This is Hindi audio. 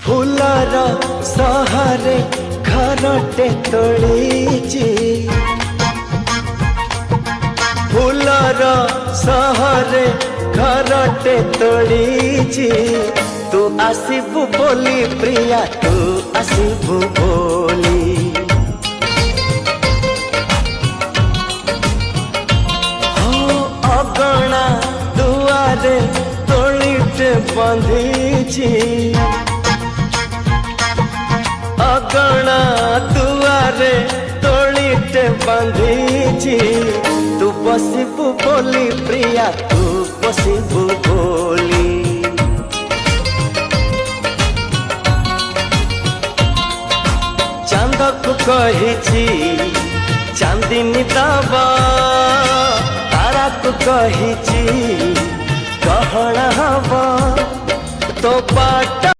फूलर सहरे घरटे तोड़ीची फूलर सहरे घरटे तोड़ीची तू आसिबु बोली प्रिया तू आसिबु बोली हो अगणा दुआरे तोड़ीटे बंधीची अगणा दुआरे तोड़ीटे बंधीची तू बसिबु बोली प्रिया तू बसिबु बोली चांद को कहिची चांदिनी दबा तारा को कहिची गहना हवा तो बाट